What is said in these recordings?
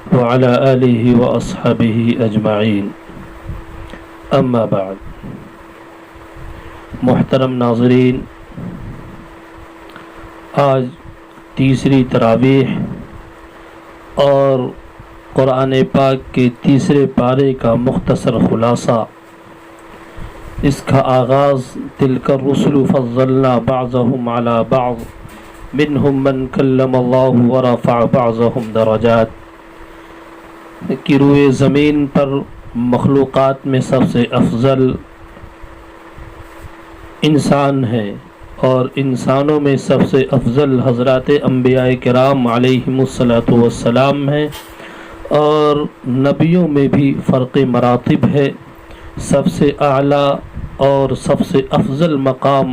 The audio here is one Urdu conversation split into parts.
وعلى آله وأصحابه أجمعين اما بعد۔ محترم ناظرین، آج تیسری تراویح اور قرآن پاک کے تیسرے پارے کا مختصر خلاصہ، اس کا آغاز تلک الرسل فضلنا بعضهم على بعض منهم من کلم اللہ ورفع بعضهم درجات کہ روئے زمین پر مخلوقات میں سب سے افضل انسان ہے اور انسانوں میں سب سے افضل حضرات انبیاء کرام علیہم الصلاۃ والسلام ہیں، اور نبیوں میں بھی فرق مراتب ہے۔ سب سے اعلیٰ اور سب سے افضل مقام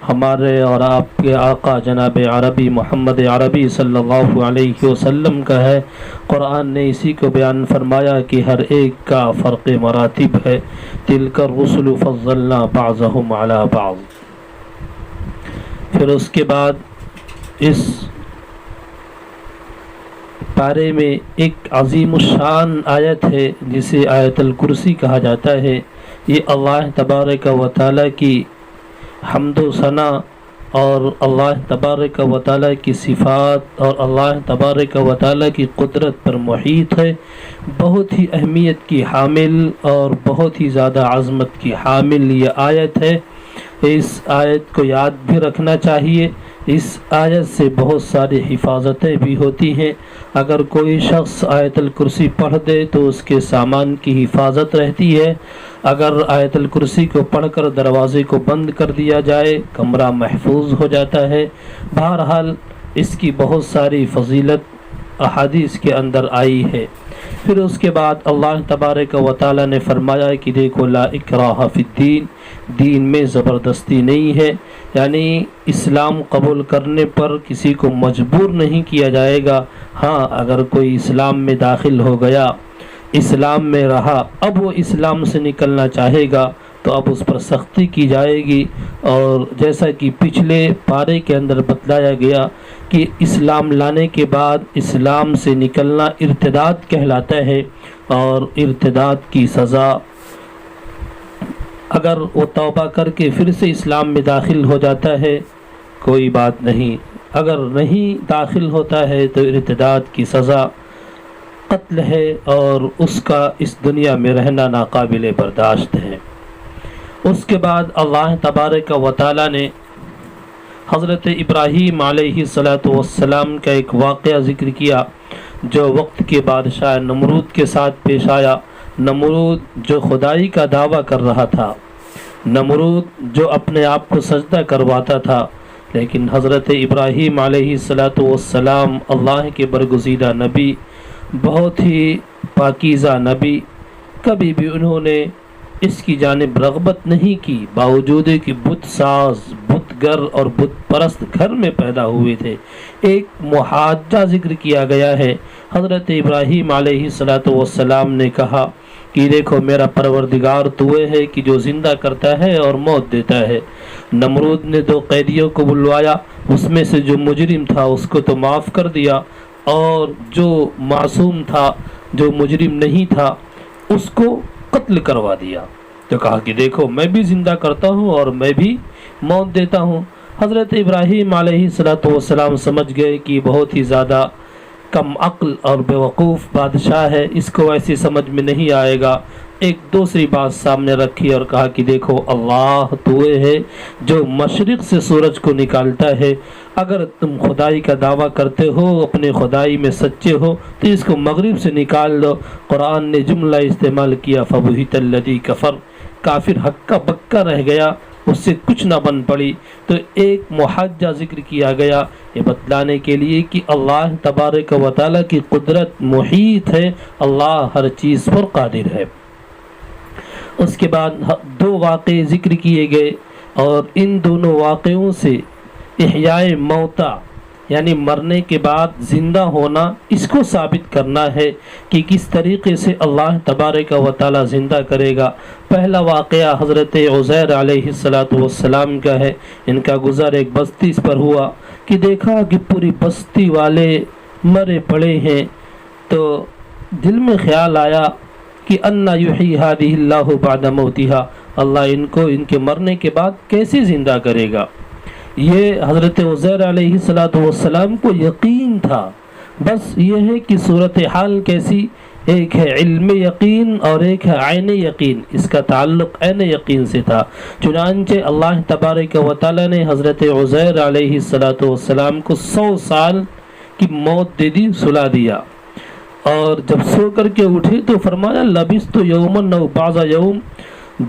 ہمارے اور آپ کے آقا جناب عربی محمد عربی صلی اللہ علیہ وسلم کا ہے۔ قرآن نے اسی کو بیان فرمایا کہ ہر ایک کا فرق مراتب ہے۔ تلک الرسل فضلنا بعضهم علی بعض۔ پھر اس کے بعد اس پارے میں ایک عظیم الشان آیت ہے جسے آیت الکرسی کہا جاتا ہے۔ یہ اللہ تبارک و تعالیٰ کی حمد و ثنا اور اللہ تبارک و تعالیٰ کی صفات اور اللہ تبارک و تعالیٰ کی قدرت پر محیط ہے۔ بہت ہی اہمیت کی حامل اور بہت ہی زیادہ عظمت کی حامل یہ آیت ہے۔ اس آیت کو یاد بھی رکھنا چاہیے۔ اس آیت سے بہت ساری حفاظتیں بھی ہوتی ہیں۔ اگر کوئی شخص آیت الکرسی پڑھ دے تو اس کے سامان کی حفاظت رہتی ہے۔ اگر آیت الکرسی کو پڑھ کر دروازے کو بند کر دیا جائے کمرہ محفوظ ہو جاتا ہے۔ بہرحال اس کی بہت ساری فضیلت احادیث کے اندر آئی ہے۔ پھر اس کے بعد اللہ تبارک و تعالیٰ نے فرمایا کہ دیکھو لا اکراہ فی الدین، دین میں زبردستی نہیں ہے، یعنی اسلام قبول کرنے پر کسی کو مجبور نہیں کیا جائے گا۔ ہاں، اگر کوئی اسلام میں داخل ہو گیا، اسلام میں رہا، اب وہ اسلام سے نکلنا چاہے گا تو اب اس پر سختی کی جائے گی۔ اور جیسا کہ پچھلے پارے کے اندر بتلایا گیا کہ اسلام لانے کے بعد اسلام سے نکلنا ارتداد کہلاتا ہے، اور ارتداد کی سزا اگر وہ توبہ کر کے پھر سے اسلام میں داخل ہو جاتا ہے کوئی بات نہیں، اگر نہیں داخل ہوتا ہے تو ارتداد کی سزا قتل ہے، اور اس کا اس دنیا میں رہنا ناقابل برداشت ہے۔ اس کے بعد اللہ تبارک و تعالیٰ نے حضرت ابراہیم علیہ السلام کا ایک واقعہ ذکر کیا جو وقت کے بادشاہ نمرود کے ساتھ پیش آیا۔ نمرود جو خدائی کا دعویٰ کر رہا تھا، نمرود جو اپنے آپ کو سجدہ کرواتا تھا، لیکن حضرت ابراہیم علیہ السلام اللہ کے برگزیدہ نبی، بہت ہی پاکیزہ نبی، کبھی بھی انہوں نے اس کی جانب رغبت نہیں کی، باوجود کہ بت ساز، بت گر اور بت پرست گھر میں پیدا ہوئے تھے۔ ایک محاجہ ذکر کیا گیا ہے۔ حضرت ابراہیم علیہ السلام نے کہا کہ دیکھو میرا پروردگار تو وہ ہے کہ جو زندہ کرتا ہے اور موت دیتا ہے۔ نمرود نے 2 قیدیوں کو بلوایا، اس میں سے جو مجرم تھا اس کو تو معاف کر دیا، اور جو معصوم تھا، جو مجرم نہیں تھا، اس کو قتل کروا دیا۔ تو کہا کہ دیکھو میں بھی زندہ کرتا ہوں اور میں بھی موت دیتا ہوں۔ حضرت ابراہیم علیہ السلام سمجھ گئے کہ بہت ہی زیادہ کم عقل اور بیوقوف بادشاہ ہے، اس کو ایسی سمجھ میں نہیں آئے گا۔ ایک دوسری بات سامنے رکھی اور کہا کہ دیکھو اللہ تو ہے جو مشرق سے سورج کو نکالتا ہے، اگر تم خدائی کا دعویٰ کرتے ہو، اپنے خدائی میں سچے ہو تو اس کو مغرب سے نکال دو۔ قرآن نے جملہ استعمال کیا فبہت الذی کفر، کافر ہکا بکا رہ گیا، اس سے کچھ نہ بن پڑی۔ تو ایک محاجہ ذکر کیا گیا یہ بتلانے کے لیے کہ اللہ تبارک و تعالیٰ کی قدرت محیط ہے، اللہ ہر چیز پر قادر ہے۔ اس کے بعد 2 واقعے ذکر کیے گئے، اور ان دونوں واقعوں سے احیاء موتا یعنی مرنے کے بعد زندہ ہونا، اس کو ثابت کرنا ہے کہ کس طریقے سے اللہ تبارک و تعالی زندہ کرے گا۔ پہلا واقعہ حضرت عزیر علیہ السلام کا ہے۔ ان کا گزر ایک بستی پر ہوا کہ دیکھا کہ پوری بستی والے مرے پڑے ہیں، تو دل میں خیال آیا کہ انا یحیی ہذہ اللہ بعد موتہا، اللہ ان کو ان کے مرنے کے بعد کیسے زندہ کرے گا۔ یہ حضرت عزیر علیہ السلام کو یقین تھا، بس یہ ہے کہ صورتحال کیسی، ایک ہے علم یقین اور ایک ہے عین یقین، اس کا تعلق عین یقین سے تھا۔ چنانچہ اللہ تبارک و تعالی نے حضرت عزیر علیہ السلام کو 100 سال کی موت دے دی، سلا دیا، اور جب سو کر کے اٹھے تو فرمایا لبثت یوما او بعض یوم،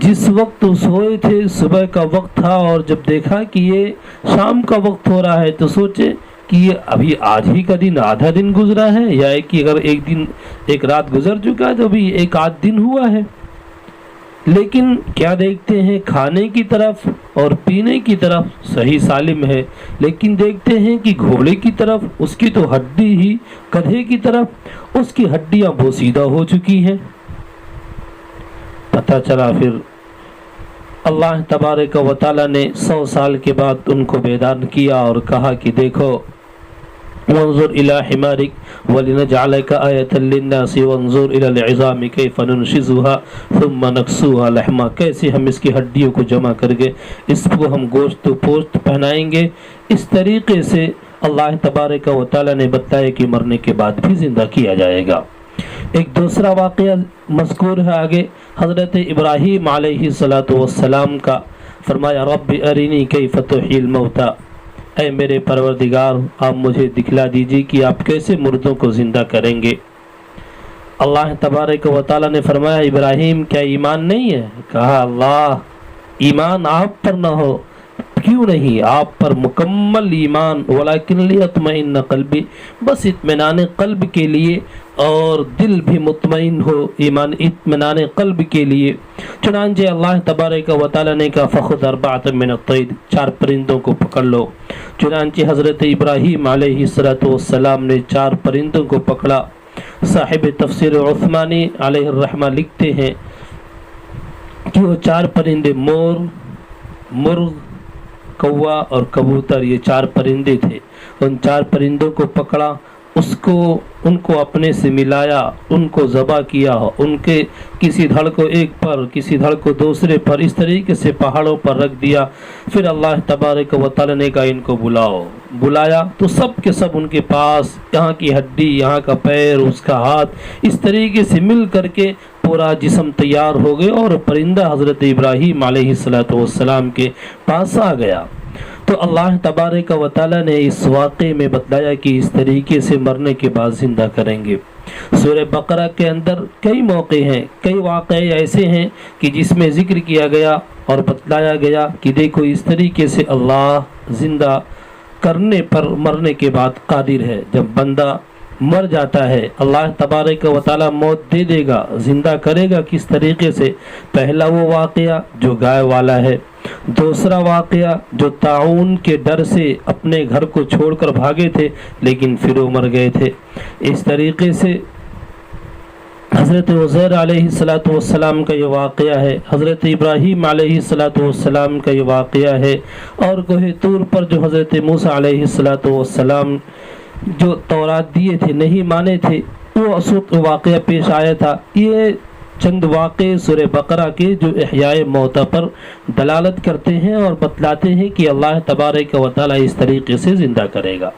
جس وقت سوئے تھے صبح کا وقت تھا، اور جب دیکھا کہ یہ شام کا وقت ہو رہا ہے تو سوچے کہ یہ ابھی آج ہی کا دن، آدھا دن گزرا ہے، یا کہ اگر ایک رات گزر چکا ہے تو ابھی ایک آدھ دن ہوا ہے۔ لیکن کیا دیکھتے ہیں، کھانے کی طرف اور پینے کی طرف صحیح سالم ہے، لیکن دیکھتے ہیں کہ گھوڑے کی طرف اس کی تو ہڈی ہی، گدھے کی طرف اس کی ہڈیاں بوسیدہ ہو چکی ہیں۔ پتہ چلا پھر اللہ تبارک و تعالی نے 100 سال کے بعد ان کو بیدار کیا اور کہا کہ دیکھو وانظر الى حمارك ولنجعلك آیة للناس وانظر الى العظام كيف ننشزها ثم نكسوها لحما، کیسے ہم اس کی ہڈیوں کو جمع کر کے اس کو ہم گوشت و پوشت پہنائیں گے۔ اس طریقے سے اللہ تبارک و تعالی نے بتایا کہ مرنے کے بعد بھی زندہ کیا جائے گا۔ ایک دوسرا واقعہ مذکور ہے آگے، حضرت ابراہیم علیہ السلام کا، فرمایا رب ارینی کیف تحیی الموتى، اے میرے پروردگار آپ مجھے دکھلا دیجیے کہ آپ کیسے مردوں کو زندہ کریں گے۔ اللہ تبارک و تعالی نے فرمایا ابراہیم کیا ایمان نہیں ہے؟ کہا اللہ ایمان آپ پر نہ ہو، کیوں نہیں، آپ پر مکمل ایمان، ولیکن لیطمئن قلبی، بس اطمینان قلب کے لیے اور دل بھی مطمئن ہو، ایمان اطمینان قلب کے لیے۔ چنانچہ اللہ تبارک و تعالی نے کہا فخذ اربعۃ من الطیر، 4 پرندوں کو پکڑ لو۔ چنانچہ حضرت ابراہیم علیہ السلام نے 4 پرندوں کو پکڑا۔ صاحب تفسیر عثمانی علیہ الرحمہ لکھتے ہیں کہ وہ 4 پرندے مور، مرغ، کوا اور کبوتر، یہ 4 پرندے تھے۔ ان 4 پرندوں کو پکڑا، ان کو اپنے سے ملایا، ان کو ذبح کیا، ان کے کسی دھڑ کو ایک پر، کسی دھڑ کو دوسرے پر، اس طریقے سے پہاڑوں پر رکھ دیا۔ پھر اللہ تبارک و تعالی نے کہا ان کو بلاؤ، بلایا تو سب کے سب ان کے پاس یہاں کی ہڈی، یہاں کا پیر، اس کا ہاتھ، اس طریقے سے مل کر کے پورا جسم تیار ہو گئے، اور پرندہ حضرت ابراہیم علیہ السلام کے پاس آ گیا۔ تو اللہ تبارک و تعالی نے اس واقعے میں بتلایا کہ اس طریقے سے مرنے کے بعد زندہ کریں گے۔ سورہ بقرہ کے اندر کئی موقع ہیں، کئی واقعے ایسے ہیں کہ جس میں ذکر کیا گیا اور بتلایا گیا کہ دیکھو اس طریقے سے اللہ زندہ کرنے پر مرنے کے بعد قادر ہے۔ جب بندہ مر جاتا ہے اللہ تبارک و تعالی موت دے دے گا، زندہ کرے گا کس طریقے سے۔ پہلا وہ واقعہ جو گائے والا ہے، دوسرا واقعہ جو طاعون کے ڈر سے اپنے گھر کو چھوڑ کر بھاگے تھے لیکن پھر وہ مر گئے تھے۔ اس طریقے سے حضرت عزیر علیہ السلام کا یہ واقعہ ہے، حضرت ابراہیم علیہ السلام کا یہ واقعہ ہے، اور کوہ طور پر جو حضرت موسیٰ علیہ السلام جو تورات دیے تھے نہیں مانے تھے، وہ واقعہ پیش آیا تھا۔ یہ چند واقعے سورہ بقرہ کے جو احیاء موتیٰ پر دلالت کرتے ہیں اور بتلاتے ہیں کہ اللہ تبارک و تعالی اس طریقے سے زندہ کرے گا۔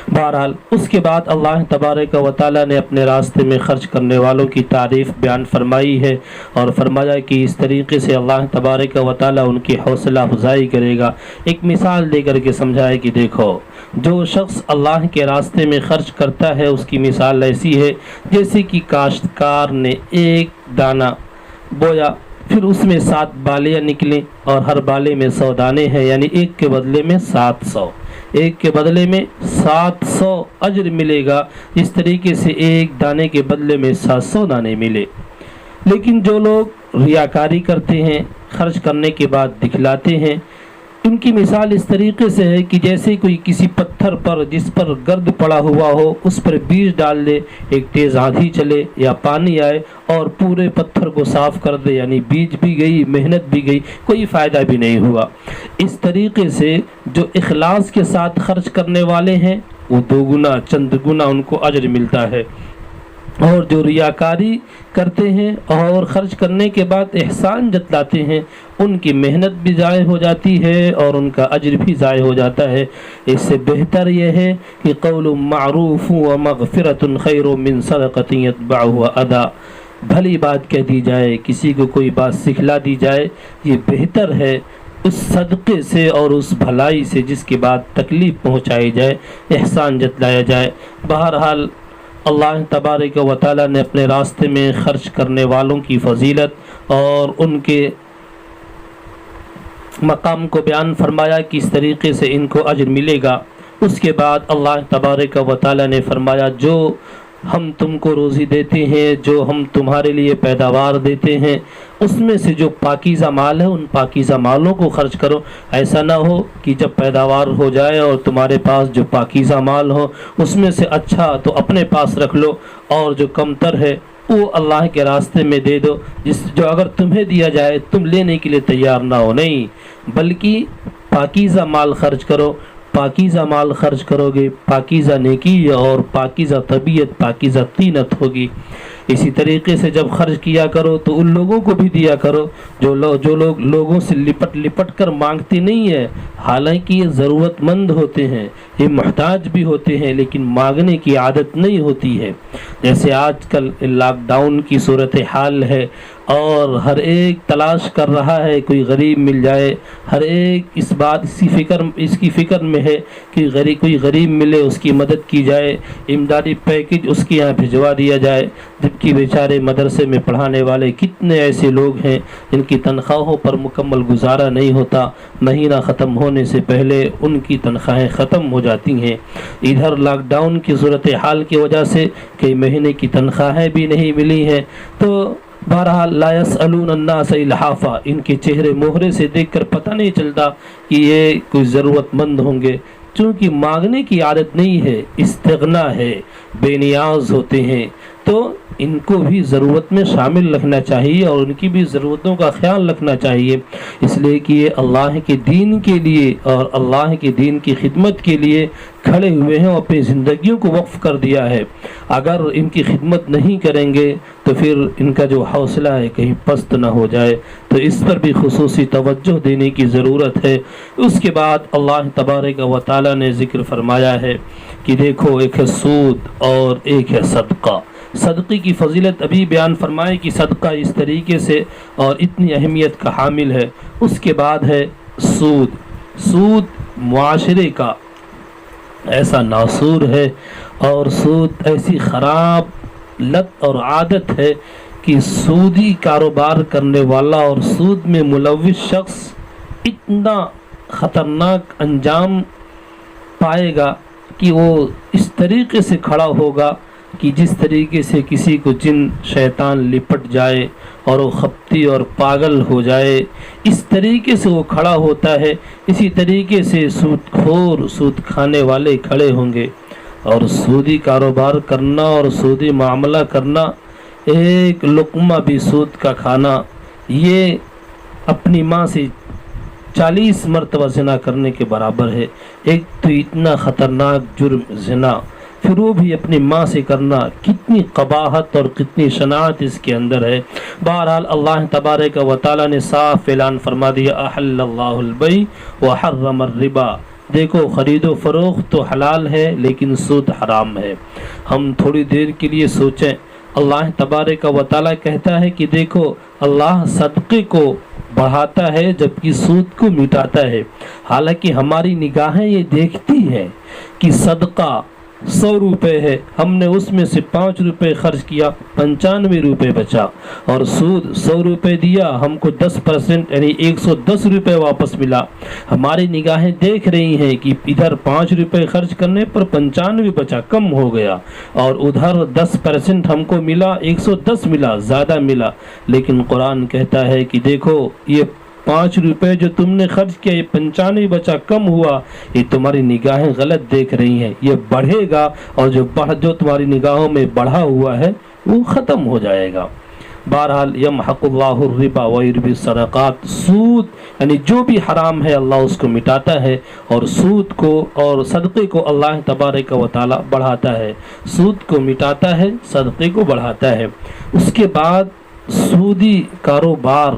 بہرحال اس کے بعد اللہ تبارک و تعالی نے اپنے راستے میں خرچ کرنے والوں کی تعریف بیان فرمائی ہے، اور فرمایا کہ اس طریقے سے اللہ تبارک و تعالی ان کی حوصلہ افزائی کرے گا۔ ایک مثال دے کر کے سمجھائے کہ دیکھو جو شخص اللہ کے راستے میں خرچ کرتا ہے اس کی مثال ایسی ہے جیسے کہ کاشتکار نے ایک دانہ بویا، پھر اس میں 7 بالیاں نکلیں اور ہر بالے میں 100 دانے ہیں، یعنی ایک کے بدلے میں 700، ایک کے بدلے میں 700 اجر ملے گا۔ اس طریقے سے ایک دانے کے بدلے میں 700 دانے ملے۔ لیکن جو لوگ ریاکاری کرتے ہیں، خرچ کرنے کے بعد دکھلاتے ہیں، ان کی مثال اس طریقے سے ہے کہ جیسے کوئی کسی پتھر پر جس پر گرد پڑا ہوا ہو اس پر بیج ڈال دے، ایک تیز آندھی چلے یا پانی آئے اور پورے پتھر کو صاف کر دے، یعنی بیج بھی گئی، محنت بھی گئی، کوئی فائدہ بھی نہیں ہوا۔ اس طریقے سے جو اخلاص کے ساتھ خرچ کرنے والے ہیں وہ 2 گنا چند گنا ان کو اجر ملتا ہے۔ اور جو ریاکاری کرتے ہیں اور خرچ کرنے کے بعد احسان جتلاتے ہیں ان کی محنت بھی ضائع ہو جاتی ہے اور ان کا اجر بھی ضائع ہو جاتا ہے۔ اس سے بہتر یہ ہے کہ قول معروف و مغفرۃ خیر من صدقۃ یتبعها اذی، بھلی بات کہہ دی جائے، کسی کو کوئی بات سکھلا دی جائے، یہ بہتر ہے اس صدقے سے اور اس بھلائی سے جس کے بعد تکلیف پہنچائی جائے، احسان جتلایا جائے۔ بہرحال اللہ تبارک و تعالیٰ نے اپنے راستے میں خرچ کرنے والوں کی فضیلت اور ان کے مقام کو بیان فرمایا کہ اس طریقے سے ان کو اجر ملے گا۔ اس کے بعد اللہ تبارک و تعالیٰ نے فرمایا جو ہم تم کو روزی دیتے ہیں، جو ہم تمہارے لیے پیداوار دیتے ہیں، اس میں سے جو پاکیزہ مال ہے ان پاکیزہ مالوں کو خرچ کرو۔ ایسا نہ ہو کہ جب پیداوار ہو جائے اور تمہارے پاس جو پاکیزہ مال ہو اس میں سے اچھا تو اپنے پاس رکھ لو اور جو کمتر ہے وہ اللہ کے راستے میں دے دو، جو اگر تمہیں دیا جائے تم لینے کے لیے تیار نہ ہو، نہیں بلکہ پاکیزہ مال خرچ کرو۔ پاکیزہ مال خرچ کرو گے پاکیزہ نیکی اور پاکیزہ طبیعت، پاکیزہ طینت ہوگی۔ اسی طریقے سے جب خرچ کیا کرو تو ان لوگوں کو بھی دیا کرو جو لوگ لوگوں سے لپٹ کر مانگتے نہیں ہیں، حالانکہ یہ ضرورت مند ہوتے ہیں، یہ محتاج بھی ہوتے ہیں، لیکن مانگنے کی عادت نہیں ہوتی ہے۔ جیسے آج کل لاک ڈاؤن کی صورتحال ہے اور ہر ایک تلاش کر رہا ہے کوئی غریب مل جائے، ہر ایک اس کی فکر میں ہے کہ کوئی غریب ملے، اس کی مدد کی جائے، امدادی پیکج اس کے یہاں بھجوا دیا جائے، جبکہ بیچارے مدرسے میں پڑھانے والے کتنے ایسے لوگ ہیں جن کی تنخواہوں پر مکمل گزارا نہیں ہوتا، مہینہ ختم ہونے سے پہلے ان کی تنخواہیں ختم ہو جاتی ہیں۔ ادھر لاک ڈاؤن کی صورتحال کی وجہ سے کئی مہینے کی تنخواہیں بھی نہیں ملی ہیں، تو بہرحال لا یسألون الناس الحافا، ان کے چہرے مہرے سے دیکھ کر پتہ نہیں چلتا کہ یہ کوئی ضرورت مند ہوں گے، چونکہ مانگنے کی عادت نہیں ہے، استغنا ہے، بے نیاز ہوتے ہیں، تو ان کو بھی ضرورت میں شامل رکھنا چاہیے اور ان کی بھی ضرورتوں کا خیال رکھنا چاہیے، اس لیے کہ یہ اللہ کے دین کے لیے اور اللہ کے دین کی خدمت کے لیے کھڑے ہوئے ہیں اور اپنی زندگیوں کو وقف کر دیا ہے۔ اگر ان کی خدمت نہیں کریں گے تو پھر ان کا جو حوصلہ ہے کہیں پست نہ ہو جائے، تو اس پر بھی خصوصی توجہ دینے کی ضرورت ہے۔ اس کے بعد اللہ تبارک و تعالیٰ نے ذکر فرمایا ہے کہ دیکھو ایک ہے سود اور ایک ہے صدقہ۔ صدقے کی فضیلت ابھی بیان فرمائے کہ صدقہ اس طریقے سے اور اتنی اہمیت کا حامل ہے۔ اس کے بعد ہے سود۔ سود معاشرے کا ایسا ناسور ہے اور سود ایسی خراب لت اور عادت ہے کہ سودی کاروبار کرنے والا اور سود میں ملوث شخص اتنا خطرناک انجام پائے گا کہ وہ اس طریقے سے کھڑا ہوگا کہ جس طریقے سے کسی کو جن شیطان لپٹ جائے اور وہ خپتی اور پاگل ہو جائے، اس طریقے سے وہ کھڑا ہوتا ہے، اسی طریقے سے سود خور، سود کھانے والے کھڑے ہوں گے۔ اور سودی کاروبار کرنا اور سودی معاملہ کرنا، ایک لقمہ بھی سود کا کھانا، یہ اپنی ماں سے 40 مرتبہ زنا کرنے کے برابر ہے۔ ایک تو اتنا خطرناک جرم زنا، پھر وہ بھی اپنی ماں سے کرنا، کتنی قباحت اور کتنی شناعت اس کے اندر ہے۔ بہرحال اللہ تبارک و تعالیٰ نے صاف اعلان فرما دیا احل اللہ البیع وحرم الربا، دیکھو خرید و فروخت تو حلال ہے لیکن سود حرام ہے۔ ہم تھوڑی دیر کے لیے سوچیں، اللہ تبارک و تعالیٰ کہتا ہے کہ دیکھو اللہ صدقے کو بڑھاتا ہے جبکہ سود کو مٹاتا ہے، حالانکہ ہماری نگاہیں یہ دیکھتی ہیں کہ صدقہ 100 روپے ہے، ہم نے اس میں سے 5 روپے خرچ کیا، 95 روپے بچا، اور سود 100 روپے دیا، ہم کو 10% یعنی 110 روپے واپس ملا۔ ہماری نگاہیں دیکھ رہی ہیں کہ ادھر 5 روپے خرچ کرنے پر 95 بچا، کم ہو گیا، اور ادھر 10% ہم کو ملا، 110 ملا، زیادہ ملا۔ لیکن قرآن کہتا ہے کہ دیکھو یہ 5 روپے جو تم نے خرچ کیا، یہ 95 بچا، کم ہوا، یہ تمہاری نگاہیں غلط دیکھ رہی ہیں، یہ بڑھے گا، اور جو تمہاری نگاہوں میں بڑھا ہوا ہے وہ ختم ہو جائے گا۔ بہرحال یمحق اللہ الربا ویربی الصدقات، سود یعنی جو بھی حرام ہے اللہ اس کو مٹاتا ہے، اور سود کو اور صدقے کو اللہ تبارک و تعالی بڑھاتا ہے، سود کو مٹاتا ہے، صدقے کو بڑھاتا ہے۔ اس کے بعد سودی کاروبار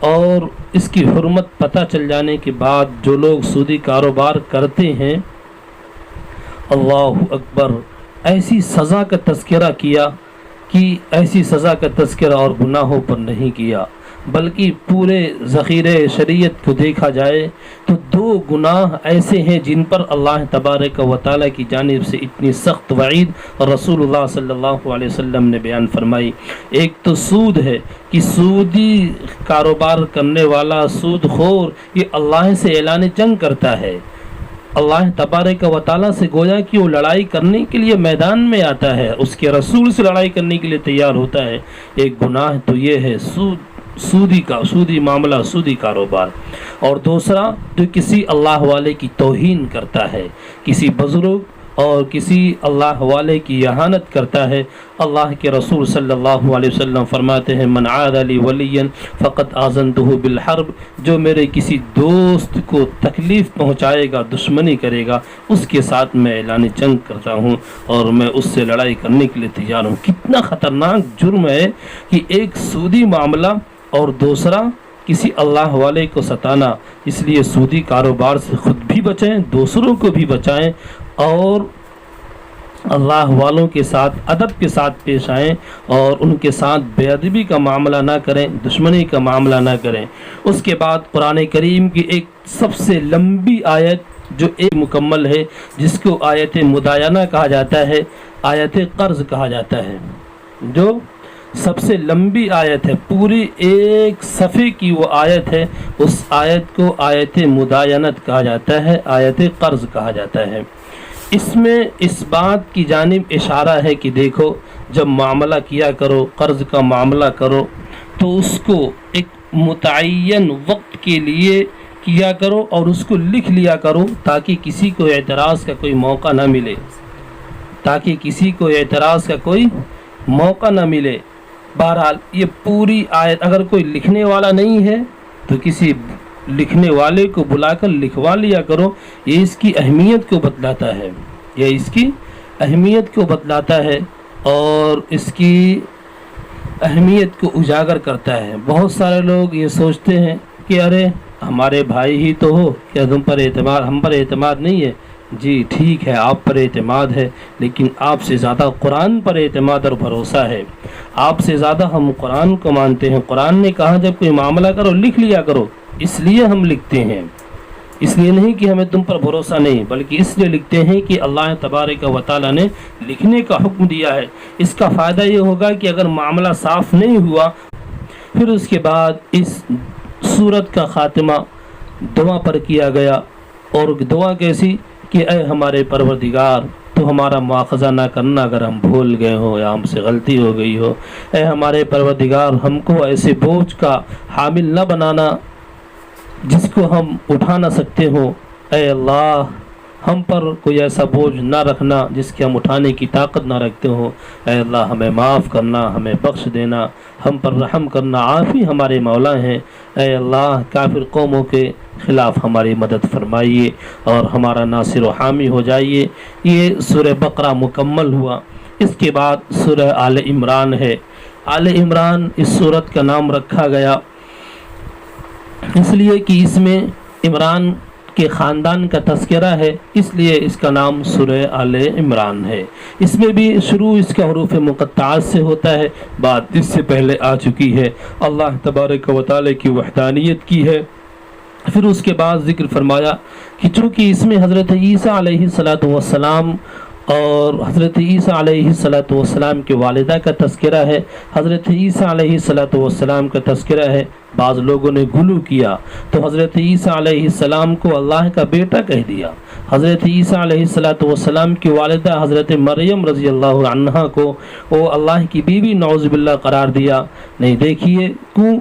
اور اس کی حرمت پتہ چل جانے کے بعد جو لوگ سودی کاروبار کرتے ہیں، اللہ اکبر، ایسی سزا کا تذکرہ کیا کہ ایسی سزا کا تذکرہ اور گناہوں پر نہیں کیا، بلکہ پورے ذخیرے شریعت کو دیکھا جائے تو دو گناہ ایسے ہیں جن پر اللہ تبارک و تعالیٰ کی جانب سے اتنی سخت وعید اور رسول اللہ صلی اللہ علیہ وسلم نے بیان فرمائی۔ ایک تو سود ہے کہ سودی کاروبار کرنے والا سود خور یہ اللہ سے اعلان جنگ کرتا ہے، اللہ تبارک و تعالیٰ سے گویا کہ وہ لڑائی کرنے کے لیے میدان میں آتا ہے، اس کے رسول سے لڑائی کرنے کے لیے تیار ہوتا ہے۔ ایک گناہ تو یہ ہے سودی معاملہ، سودی کاروبار، اور دوسرا جو کسی اللہ والے کی توہین کرتا ہے، کسی بزرگ اور کسی اللہ والے کی اہانت کرتا ہے۔ اللہ کے رسول صلی اللہ علیہ وسلم فرماتے ہیں من عاد لی ولیا فقد آذنتہ بالحرب، جو میرے کسی دوست کو تکلیف پہنچائے گا، دشمنی کرے گا، اس کے ساتھ میں اعلان جنگ کرتا ہوں اور میں اس سے لڑائی کرنے کے لیے تیار ہوں۔ کتنا خطرناک جرم ہے کہ ایک سودی معاملہ اور دوسرا کسی اللہ والے کو ستانا۔ اس لیے سودی کاروبار سے خود بھی بچیں، دوسروں کو بھی بچائیں، اور اللہ والوں کے ساتھ ادب کے ساتھ پیش آئیں اور ان کے ساتھ بے ادبی کا معاملہ نہ کریں، دشمنی کا معاملہ نہ کریں۔ اس کے بعد قرآن کریم کی ایک سب سے لمبی آیت جو ایک مکمل ہے، جس کو آیت مدایانہ کہا جاتا ہے، آیت قرض کہا جاتا ہے، جو سب سے لمبی آیت ہے، پوری ایک صفحے کی وہ آیت ہے، اس آیت کو آیت مداینت کہا جاتا ہے، آیت قرض کہا جاتا ہے۔ اس میں اس بات کی جانب اشارہ ہے کہ دیکھو جب معاملہ کیا کرو، قرض کا معاملہ کرو، تو اس کو ایک متعین وقت کے لیے کیا کرو اور اس کو لکھ لیا کرو تاکہ کسی کو اعتراض کا کوئی موقع نہ ملے، تاکہ کسی کو اعتراض کا کوئی موقع نہ ملے۔ بہرحال یہ پوری آیت اگر کوئی لکھنے والا نہیں ہے تو کسی لکھنے والے کو بلا کر لکھوا لیا کرو، یہ اس کی اہمیت کو بتلاتا ہے، یہ اس کی اہمیت کو بتلاتا ہے اور اس کی اہمیت کو اجاگر کرتا ہے۔ بہت سارے لوگ یہ سوچتے ہیں کہ ارے ہمارے بھائی ہی تو ہو، کیا تم پر اعتماد، ہم پر اعتماد نہیں ہے؟ جی ٹھیک ہے، آپ پر اعتماد ہے، لیکن آپ سے زیادہ قرآن پر اعتماد اور بھروسہ ہے۔ آپ سے زیادہ ہم قرآن کو مانتے ہیں۔ قرآن نے کہا جب کوئی معاملہ کرو لکھ لیا کرو، اس لیے ہم لکھتے ہیں، اس لیے نہیں کہ ہمیں تم پر بھروسہ نہیں، بلکہ اس لیے لکھتے ہیں کہ اللہ تبارک و تعالیٰ نے لکھنے کا حکم دیا ہے۔ اس کا فائدہ یہ ہوگا کہ اگر معاملہ صاف نہیں ہوا، پھر اس کے بعد اس سورت کا خاتمہ دعا پر کیا گیا، اور دعا کیسی کہ اے ہمارے پروردگار تو ہمارا مواخذہ نہ کرنا اگر ہم بھول گئے ہوں یا ہم سے غلطی ہو گئی ہو، اے ہمارے پروردگار ہم کو ایسے بوجھ کا حامل نہ بنانا جس کو ہم اٹھا نہ سکتے ہوں، اے اللہ ہم پر کوئی ایسا بوجھ نہ رکھنا جس کی ہم اٹھانے کی طاقت نہ رکھتے ہوں، اے اللہ ہمیں معاف کرنا، ہمیں بخش دینا، ہم پر رحم کرنا، آپ ہی ہمارے مولا ہیں، اے اللہ کافر قوموں کے خلاف ہماری مدد فرمائیے اور ہمارا ناصر و حامی ہو جائیے۔ یہ سورہ بقرہ مکمل ہوا۔ اس کے بعد سورہ آل عمران ہے۔ آل عمران اس سورت کا نام رکھا گیا اس لیے کہ اس میں عمران کے خاندان کا تذکرہ ہے، اس لیے اس کا نام سورہ آل عمران ہے۔ اس میں بھی شروع اس کا حروف مقطعات سے ہوتا ہے، بات اس سے پہلے آ چکی ہے، اللہ تبارک و تعالی کی وحدانیت کی ہے۔ پھر اس کے بعد ذکر فرمایا کہ چونکہ اس میں حضرت عیسیٰ علیہ السلام اور حضرت عیسیٰ علیہ السلام کے والدہ کا تذکرہ ہے، حضرت عیسیٰ علیہ السلام کا تذکرہ ہے، بعض لوگوں نے غلو کیا تو حضرت عیسیٰ علیہ السلام کو اللہ کا بیٹا کہہ دیا، حضرت عیسیٰ علیہ السلام کی والدہ حضرت مریم رضی اللہ عنہا کو وہ اللہ کی بیوی نعوذ باللہ قرار دیا۔ نہیں دیکھیے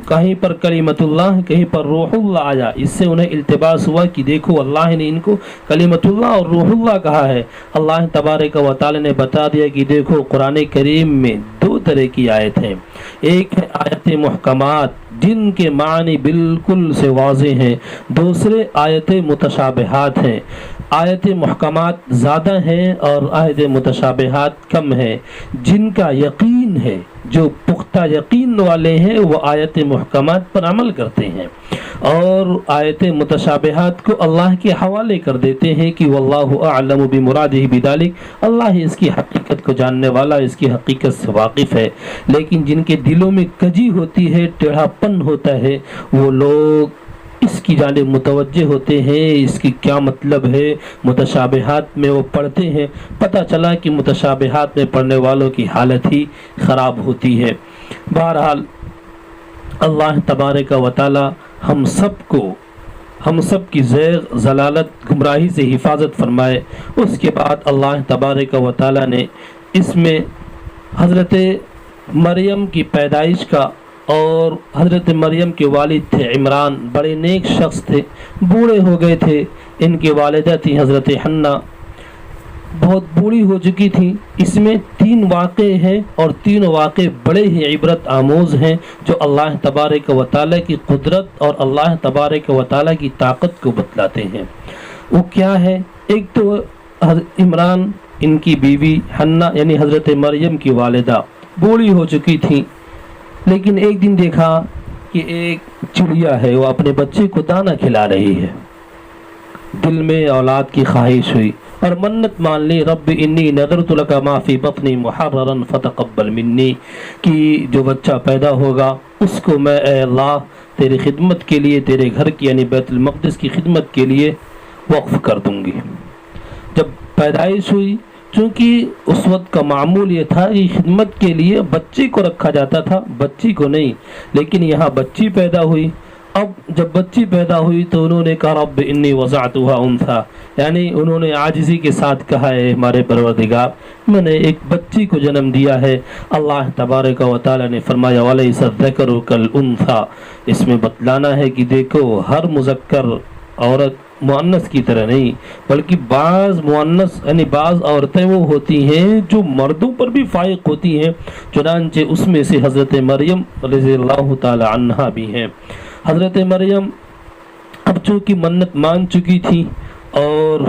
کہیں پر کلمت اللہ کہیں پر روح اللہ آیا، اس سے انہیں التباس ہوا کہ دیکھو اللہ نے ان کو کلمت اللہ اور روح اللہ کہا ہے۔ اللہ تبارک و تعالی نے بتا دیا کہ دیکھو قرآن کریم میں دو طرح کی آیت ہیں۔ ایک ہے آیت محکمات جن کے معنی بالکل سے واضح ہیں، دوسرے آیت متشابہات ہیں۔ آیت محکمات زیادہ ہیں اور آیت متشابہات کم ہیں۔ جن کا یقین ہے، جو پختہ یقین والے ہیں، وہ آیت محکمات پر عمل کرتے ہیں اور آیت متشابہات کو اللہ کے حوالے کر دیتے ہیں کہ واللہ اعلم بمرادہ بذلک، اللہ ہی اس کی حقیقت کو جاننے والا، اس کی حقیقت سے واقف ہے۔ لیکن جن کے دلوں میں کجی ہوتی ہے، ٹیڑھا پن ہوتا ہے، وہ لوگ اس کی جانب متوجہ ہوتے ہیں، اس کی کیا مطلب ہے، متشابہات میں وہ پڑھتے ہیں، پتہ چلا کہ متشابہات میں پڑھنے والوں کی حالت ہی خراب ہوتی ہے۔ بہرحال اللہ تبارک و تعالی ہم سب کی زیغ ضلالت گمراہی سے حفاظت فرمائے۔ اس کے بعد اللہ تبارک و تعالی نے اس میں حضرت مریم کی پیدائش کا، اور حضرت مریم کے والد تھے عمران، بڑے نیک شخص تھے، بوڑھے ہو گئے تھے۔ ان کی والدہ تھی حضرت حنہ، بہت بوڑھی ہو چکی تھی۔ اس میں 3 واقعے ہیں اور 3 واقعے بڑے ہی عبرت آموز ہیں، جو اللہ تبارک و تعالی کی قدرت اور اللہ تبارک و تعالی کی طاقت کو بتلاتے ہیں۔ وہ کیا ہے؟ ایک تو عمران، ان کی بیوی حنہ یعنی حضرت مریم کی والدہ بوڑھی ہو چکی تھی، لیکن ایک دن دیکھا کہ ایک چڑیا ہے، وہ اپنے بچے کو دانہ کھلا رہی ہے۔ دل میں اولاد کی خواہش ہوئی اور منت مان لی، رب انی نذرت لک ما فی بطنی محررا فتقبل منی، کہ جو بچہ پیدا ہوگا اس کو میں اے اللہ تیری خدمت کے لیے، تیرے گھر کی یعنی بیت المقدس کی خدمت کے لیے وقف کر دوں گی۔ جب پیدائش ہوئی، چونکہ اس وقت کا معمول یہ تھا کہ خدمت کے لیے بچے کو رکھا جاتا تھا، بچی کو نہیں، لیکن یہاں بچی پیدا ہوئی۔ اب جب بچی پیدا ہوئی تو انہوں نے کہا رب انی وضعتها انثى، یعنی انہوں نے عاجزی کے ساتھ کہا ہے ہمارے پروردگار میں نے ایک بچی کو جنم دیا ہے۔ اللہ تبارک و تعالی نے فرمایا ولیس الذکر کالانثى، اس میں بتلانا ہے کہ دیکھو ہر مذکر عورت مؤنث کی طرح نہیں، بلکہ بعض مؤنث یعنی بعض عورتیں وہ ہوتی ہیں جو مردوں پر بھی فائق ہوتی ہیں، چنانچہ اس میں سے حضرت مریم رضی اللہ تعالی عنہا بھی ہیں۔ حضرت مریم اب چونکہ منت مان چکی تھی اور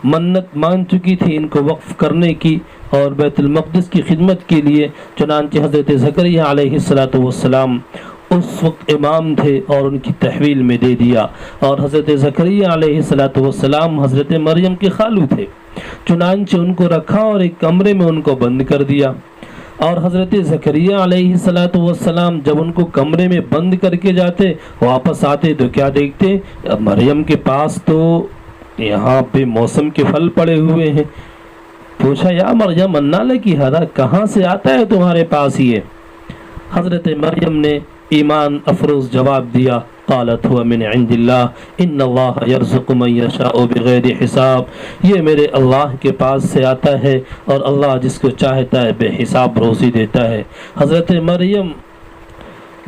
منت مان چکی تھی ان کو وقف کرنے کی اور بیت المقدس کی خدمت کے لیے، چنانچہ حضرت زکریا علیہ السلام اس وقت امام تھے اور ان کی تحویل میں دے دیا، اور حضرت زکریا علیہ السلام حضرت مریم کے خالو تھے، چنانچہ ان کو رکھا اور ایک کمرے میں ان کو بند کر دیا۔ اور حضرت زکریا علیہ السلام جب ان کو کمرے میں بند کر کے جاتے، واپس آتے تو کیا دیکھتے؟ مریم کے پاس تو یہاں پہ موسم کے پھل پڑے ہوئے ہیں۔ پوچھا یا مریم انا لکی ھذا، کہاں سے آتا ہے تمہارے پاس یہ؟ حضرت مریم نے ایمان افروز جواب دیا، قالت هو من عند اللہ ان اللہ یرزق من یشاء بغیر حساب، یہ میرے اللہ کے پاس سے آتا ہے اور اللہ جس کو چاہتا ہے بے حساب روزی دیتا ہے۔ حضرت مریم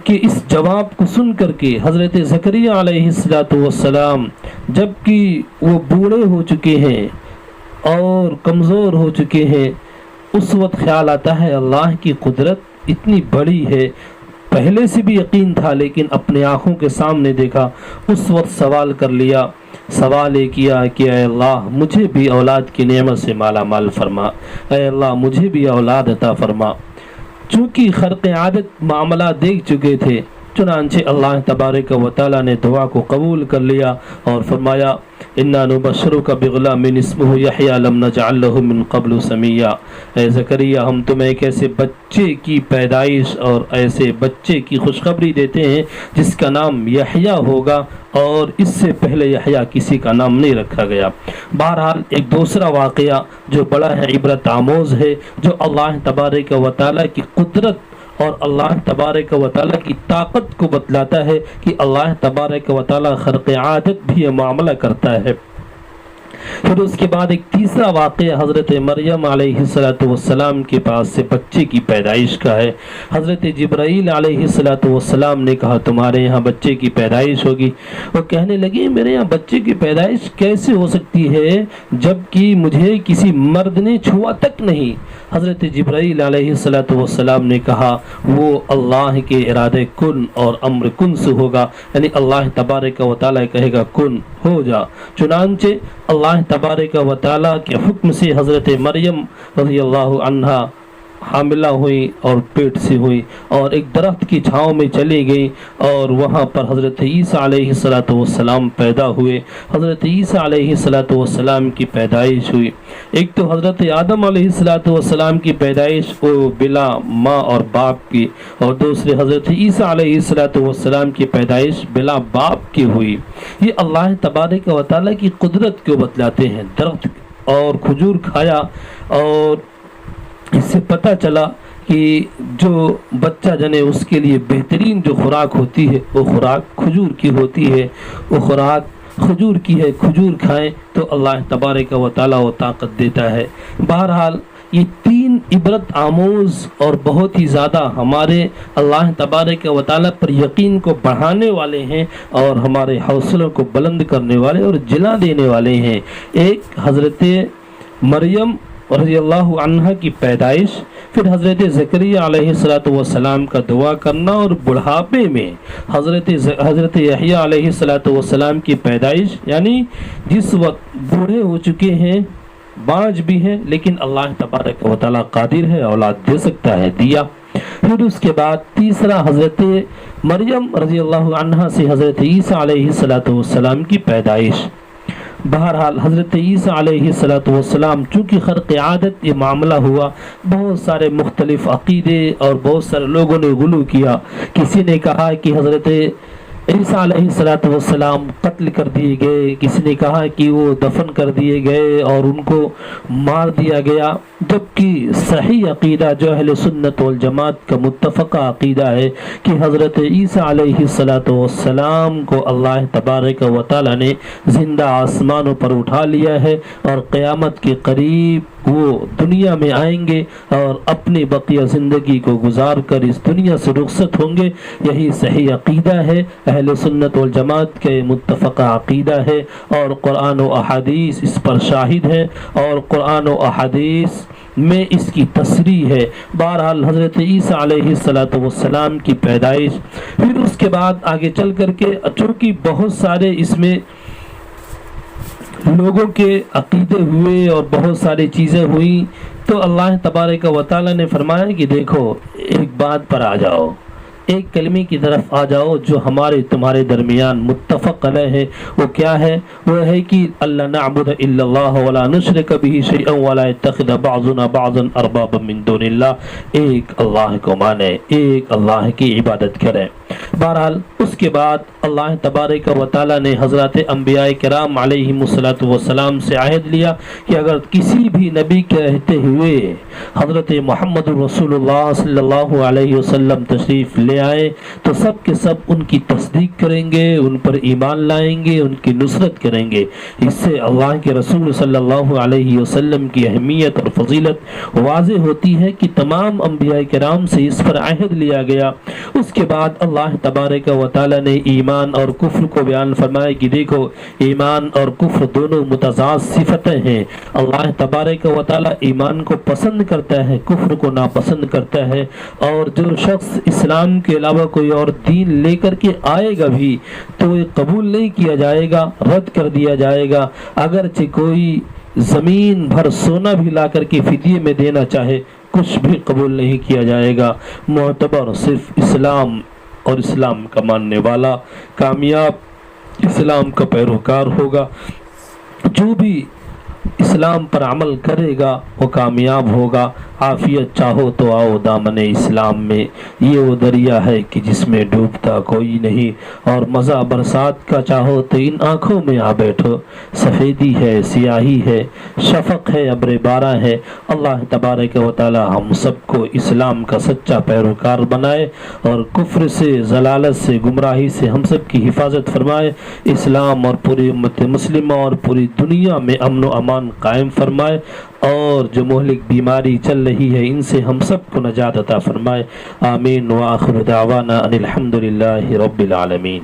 کے اس جواب کو سن کر کے حضرت زکریا علیہ السلام جبکہ وہ بوڑھے ہو چکے ہیں اور کمزور ہو چکے ہیں، اس وقت خیال آتا ہے اللہ کی قدرت اتنی بڑی ہے، پہلے سے بھی یقین تھا لیکن اپنے آنکھوں کے سامنے دیکھا، اس وقت سوال کر لیا، سوال یہ کیا کہ اے اللہ مجھے بھی اولاد کی نعمت سے مالا مال فرما، اے اللہ مجھے بھی اولاد عطا فرما۔ چونکہ خرق عادت معاملہ دیکھ چکے تھے، چنانچہ اللہ تبارک و تعالی نے دعا کو قبول کر لیا اور فرمایا انا نبشرک بغلام اسمہ یحییٰ لم نجعل له من قبل سمیہ، اے زکریا ہم تمہیں ایک ایسے بچے کی پیدائش اور ایسے بچے کی خوشخبری دیتے ہیں جس کا نام یحییٰ ہوگا، اور اس سے پہلے یحییٰ کسی کا نام نہیں رکھا گیا۔ بہرحال ایک دوسرا واقعہ جو بڑا ہے عبرت آموز ہے، جو اللہ تبارک و تعالی کی قدرت اور اللہ تبارک و تعالی کی طاقت کو بتلاتا ہے کہ اللہ تبارک و تعالی خرق عادت بھی یہ معاملہ کرتا ہے۔ پھر اس کے بعد ایک تیسرا واقعہ حضرت مریم علیہ السلام کے پاس سے بچے کی پیدائش کا ہے۔ حضرت جبرائیل علیہ السلام نے کہا تمہارے یہاں بچے کی پیدائش ہوگی۔ وہ کہنے لگے میرے یہاں بچے کی پیدائش کیسے ہو سکتی ہے جبکہ مجھے کسی مرد نے چھوا تک نہیں۔ حضرت جبرائیل علیہ السلام نے کہا وہ اللہ کے ارادے کن اور امر کن سے ہوگا، یعنی اللہ تبارک و تعالی کہے گا کن ہو جا۔ چنانچہ اللہ تبارک و تعالی کے حکم سے حضرت مریم رضی اللہ عنہا حاملہ ہوئی اور پیٹ سے ہوئی اور ایک درخت کی چھاؤں میں چلی گئی اور وہاں پر حضرت عیسیٰ علیہ السلام پیدا ہوئے۔ حضرت عیسیٰ علیہ السلام کی پیدائش ہوئی۔ ایک تو حضرت آدم علیہ السلام کی پیدائش وہ بلا ماں اور باپ کی، اور دوسرے حضرت عیسیٰ علیہ السلام کی پیدائش بلا باپ کی ہوئی۔ یہ اللہ تبارک و تعالیٰ کی قدرت کو بتلاتے ہیں۔ درخت اور کھجور کھایا اور اس سے پتہ چلا کہ جو بچہ جنے اس کے لیے بہترین جو خوراک ہوتی ہے وہ خوراک کھجور کی ہوتی ہے، وہ خوراک کھجور کی ہے۔ کھجور کھائیں تو اللہ تبارک و تعالیٰ وہ طاقت دیتا ہے۔ بہرحال یہ تین عبرت آموز اور بہت ہی زیادہ ہمارے اللہ تبارک و تعالیٰ پر یقین کو بڑھانے والے ہیں اور ہمارے حوصلوں کو بلند کرنے والے اور جلا دینے والے ہیں۔ ایک حضرت مریم رضی اللہ عنہ کی پیدائش، پھر حضرت زکریا علیہ السلام کا دعا کرنا، اور بڑھاپے میں حضرت یحییٰ علیہ السلام کی پیدائش، یعنی جس وقت بوڑھے ہو چکے ہیں، باج بھی ہیں، لیکن اللہ تبارک و تعالیٰ قادر ہے، اولاد دے سکتا ہے، دیا۔ پھر اس کے بعد تیسرا حضرت مریم رضی اللہ عنہ سے حضرت عیسیٰ علیہ السلام کی پیدائش۔ بہرحال حضرت عیسیٰ علیہ السلام چونکہ خرق عادت یہ معاملہ ہوا، بہت سارے مختلف عقیدے اور بہت سارے لوگوں نے غلو کیا۔ کسی نے کہا کہ حضرت عیسیٰ علیہ السلام قتل کر دیے گئے، کسی نے کہا کہ وہ دفن کر دیے گئے اور ان کو مار دیا گیا، جبکہ صحیح عقیدہ جو اہل سنت والجماعت کا متفقہ عقیدہ ہے کہ حضرت عیسیٰ علیہ السلام کو اللہ تبارک و تعالی نے زندہ آسمانوں پر اٹھا لیا ہے اور قیامت کے قریب وہ دنیا میں آئیں گے اور اپنی بقیہ زندگی کو گزار کر اس دنیا سے رخصت ہوں گے۔ یہی صحیح عقیدہ ہے، اہل سنت والجماعت کے متفقہ عقیدہ ہے، اور قرآن و احادیث اس پر شاہد ہے، اور قرآن و احادیث میں اس کی تصریح ہے۔ بہرحال حضرت عیسیٰ علیہ السلام کی پیدائش، پھر اس کے بعد آگے چل کر کے چونکہ بہت سارے اس میں لوگوں کے عقیدے ہوئے اور بہت ساری چیزیں ہوئیں، تو اللہ تبارک و تعالی نے فرمایا کہ دیکھو ایک بات پر آ جاؤ، ایک کلمے کی طرف آ جاؤ جو ہمارے تمہارے درمیان متفق علیہ ہے۔ وہ کیا ہے؟ وہ ہے کہ اللہ نعبد الا اللہ ولا نشرک به شیئا ولا يتخذ بعضنا بعضا اربابا من دون اللہ، ایک اللہ کو مانے، ایک اللہ کی عبادت کریں۔ بہرحال اس کے بعد اللہ تبارک و تعالی نے حضرات انبیاء کرام علیہم السلام سے عہد لیا کہ اگر کسی بھی نبی کے رہتے ہوئے حضرت محمد رسول اللہ صلی اللہ علیہ وسلم تشریف لے آئے تو سب کے سب ان کی تصدیق کریں گے، ان پر ایمان لائیں گے، ان کی نصرت کریں گے۔ اس سے اللہ کے رسول صلی اللہ علیہ وسلم کی اہمیت اور فضیلت واضح ہوتی ہے کہ تمام انبیاء کرام سے اس پر عہد لیا گیا۔ اس کے بعد اللہ تبارک و تعالی نے ایمان اور کفر کو بیان فرمایا کہ دیکھو ایمان اور کفر دونوں متضاد صفتیں ہیں۔ اللہ تبارک و تعالی ایمان کو پسند کرتا ہے، کفر کو ناپسند کرتا ہے، اور جو شخص اسلام کے علاوہ کوئی اور دین لے کر کے آئے گا بھی تو یہ قبول نہیں کیا جائے گا، رد کر دیا جائے گا، اگرچہ کوئی زمین بھر سونا بھی لا کر کے فدیے میں دینا چاہے کچھ بھی قبول نہیں کیا جائے گا۔ معتبر صرف اسلام اور اسلام کا ماننے والا کامیاب اسلام کا پیروکار ہوگا۔ جو بھی اسلام پر عمل کرے گا وہ کامیاب ہوگا۔ عافیت چاہو تو آؤ دامن اسلام میں، یہ وہ دریا ہے کہ جس میں ڈوبتا کوئی نہیں، اور مزہ برسات کا چاہو تو ان آنکھوں میں آ بیٹھو، سفیدی ہے، سیاہی ہے، شفق ہے، ابر بارہ ہے۔ اللہ تبارک و تعالی ہم سب کو اسلام کا سچا پیروکار بنائے اور کفر سے، ضلالت سے، گمراہی سے ہم سب کی حفاظت فرمائے، اسلام اور پوری امت مسلمہ اور پوری دنیا میں امن و امان قائم فرمائے، اور جو مہلک بیماری چل رہی ہے ان سے ہم سب کو نجات عطا فرمائے۔ آمین وآخر دعوانا ان الحمد للہ رب العالمین۔